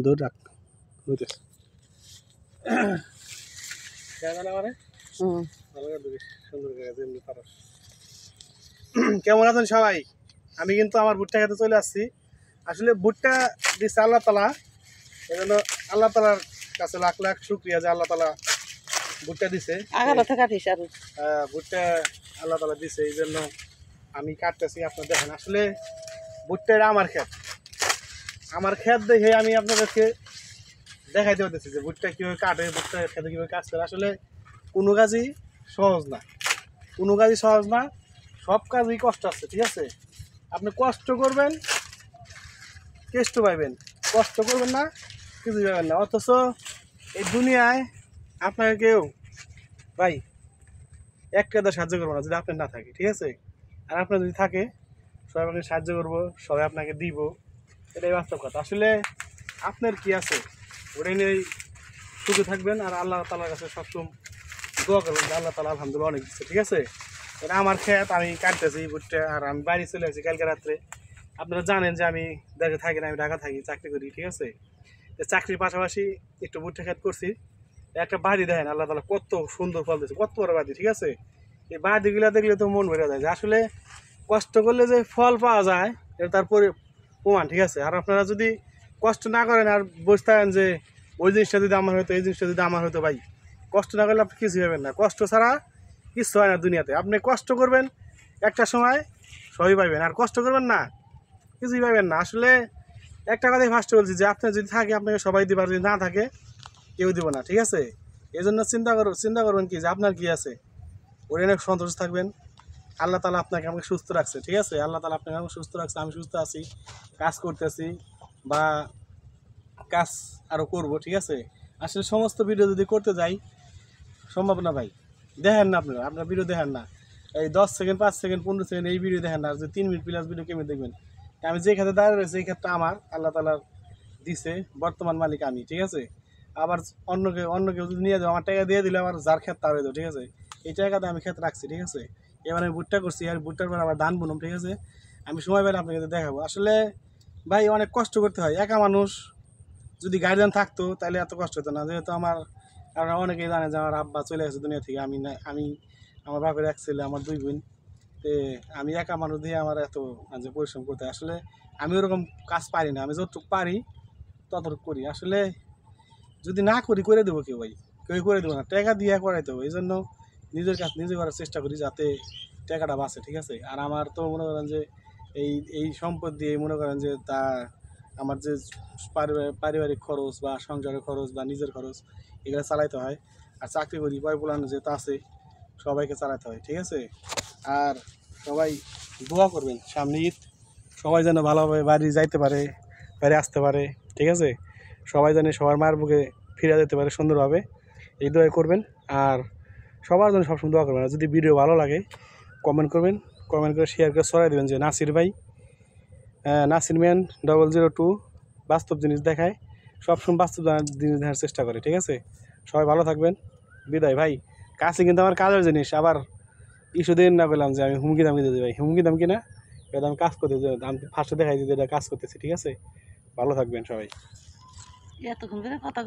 দূর রাখ হইতেছে কেমন আছেন সবাই? আমি কিন্তু আমার ভুট্টা খেতে চলে আসছি। আসলে ভুট্টা দিচ্ছে আল্লাহ তালা, এই জন্য আল্লাহ তালার কাছে লাখ লাখ শুক্রিয়া যে আল্লাহ তালা ভুট্টা দিছে। ভুট্টা আল্লাহ তালা দিছে, এই জন্য আমি কাটতেছি। আপনার দেখেন, আসলে ভুট্টা আমার ক্ষেত দেখে আমি আপনাদেরকে দেখাইতে হতেছি যে ভুট্টা কীভাবে কাটে, ভুট্টা খেতে কীভাবে কাজ করে। আসলে কোনো কাজই সহজ না, কোনো কাজই সহজ না, সব কাজই কষ্ট আছে, ঠিক আছে? আপনি কষ্ট করবেন, কেষ্ট পাইবেন, কষ্ট করবেন না, কিছুই পাবেন না। অথচ এই দুনিয়ায় আপনাকে কেউ ভাই এক কাদা সাহায্য করবো না যদি আপনার না থাকে, ঠিক আছে? আর আপনার যদি থাকে, সবাই আপনাকে সাহায্য করবো, সবাই আপনাকে দিব, এটাই বাস্তব কথা। আসলে আপনার কি আছে ওটাই নিয়েই সুখে থাকবেন, আর আল্লাহ তালার কাছে সবসময় দোয়া করবেন যে আল্লাহ তালা আলহামদুলিল্লাহ অনেক দিচ্ছে, ঠিক আছে? এটা আমার ক্ষেত, আমি কাটতেছি ভুট্টা, আর আমি বাড়ি চলে আসছি কালকে রাত্রে। আপনারা জানেন যে আমি দেশে থাকি না, আমি ঢাকা থাকি, চাকরি করি, ঠিক আছে? চাকরির পাশাপাশি একটু ভুট্টা ক্ষেত করছি। একটা বাড়ি দেখেন আল্লাহ তালা কত সুন্দর ফল দিচ্ছে, কত বড় বাড়ি, ঠিক আছে? এই বাড়িগুলো দেখলে তো মন ভরে যায় যে আসলে কষ্ট করলে যে ফল পাওয়া যায় এটা তারপরে প্রমাণ, ঠিক আছে? আর আপনারা যদি কষ্ট না করেন আর বসে থাকেন যে ওই জিনিসটা যদি আমার হতো, এই জিনিসটা যদি আমার হতো, ভাই কষ্ট না করলে আপনি কিছু পাবেন না। কষ্ট ছাড়া কিছু হয় না দুনিয়াতে। আপনি কষ্ট করবেন, একটা সময় সবই পাইবেন, আর কষ্ট করবেন না, কিছুই পাইবেন না। আসলে একটা কথাই ফার্স্টে বলছি যে আপনার যদি থাকে আপনাকে সবাই দিবে, আর যদি না থাকে কেউ দিব না, ঠিক আছে? এই জন্য চিন্তা করবেন কি যে আপনার কি আছে, ওই অনেক সন্তুষ্ট থাকবেন। আল্লাহ তালা আপনাকে আমাকে সুস্থ রাখছে, ঠিক আছে? আল্লাহ তালা আপনাকে আমাকে সুস্থ রাখছে, আমি সুস্থ আছি, কাজ করতেছি, বা কাজ আরও করবো, ঠিক আছে? আসলে সমস্ত ভিডিও যদি করতে যাই সম্ভব না ভাই। দেখেন না আপনার ভিডিও দেখেন না, এই 10 সেকেন্ড 5 সেকেন্ড 15 সেকেন্ড এই ভিডিও দেখেন না, আর যে 3 মিনিট প্লাস ভিডিও কেমন দেখবেন? আমি যে ক্ষেত্রে দাঁড়িয়ে রয়েছে এই ক্ষেত্রে আমার আল্লাহ তালার দিছে, বর্তমান মালিক আমি, ঠিক আছে? আবার অন্য কেউ যদি নিয়ে যাও, আমার টাকা দিয়ে দিলে আমার যার ক্ষেত তার হয়ে যাও, ঠিক আছে? এই টাকাতে আমি ক্ষেত রাখছি, ঠিক আছে? এবার আমি ভুট্টা করছি, আর ভুট্টার পর আবার ধান বুনম, ঠিক আছে? আমি সময় পেলে আপনাকে দেখাবো। আসলে ভাই অনেক কষ্ট করতে হয়, একা মানুষ। যদি গার্জিয়ান থাকতো তাহলে এত কষ্ট হতো না। যেহেতু আপনারা অনেকেই জানে যে আমার আব্বা চলে গেছে দুনিয়া থেকে, আমি আমার বাপের এক ছেলে, আমার 2 বোন, আমি একা মানুষ দিয়ে আমার এত যে পরিশ্রম করতে হয়। আসলে আমি ওরকম কাজ পারি না, আমি যতটুকু পারি ততটুকু করি। আসলে যদি না করি করে দেবো কেউ, ভাই কেউ করে দেবো না, টাকা দিয়ে করাইতে হবে। এই জন্য নিজের কাজ নিজে করার চেষ্টা করি যাতে টাকাটা বাঁচে, ঠিক আছে? আর আমার তো মনে করেন যে এই এই সম্পদ দিয়ে মনে করেন যে আমার যে পারিবারিক খরচ বা সংসারের খরচ বা নিজের খরচ এগুলো চালাইতে হয়। আর চাকরি করি, বয় পোলানো যেহেতু আছে, সবাইকে চালাতে হয়, ঠিক আছে? আর সবাই দোয়া করবেন, সামনে ঈদ, সবাই যেন ভালোভাবে বাড়ি যাইতে পারে, বাড়ি আসতে পারে, ঠিক আছে? সবাই যেন সবার মায়ের বুকে ফিরে যেতে পারে সুন্দরভাবে, এই দোয়া করবেন। আর সবার জন্য সবসময় দোয়া করবেন। আর যদি ভিডিও ভালো লাগে কমেন্ট করবেন, কমেন্ট করে শেয়ার করে ছড়াই দেবেন যে নাসির ভাই, নাসির ম্যান 002 বাস্তব জিনিস দেখায়, সবসময় বাস্তব জিনিস দেখার চেষ্টা করে, ঠিক আছে? সবাই ভালো থাকবেন, বিদায় ভাই। কাছে কিন্তু আমার কাজের জিনিস, আবার ইস্যু দিন না পেলাম যে আমি হুমকি দামকি দিতে ভাই, হুমকি দামকি না, এটা আমি কাজ করতে, আমি ফার্স্টে দেখাই দিতে এটা কাজ করতেছি, ঠিক আছে? ভালো থাকবেন সবাই। এতক্ষণ ধরে কথা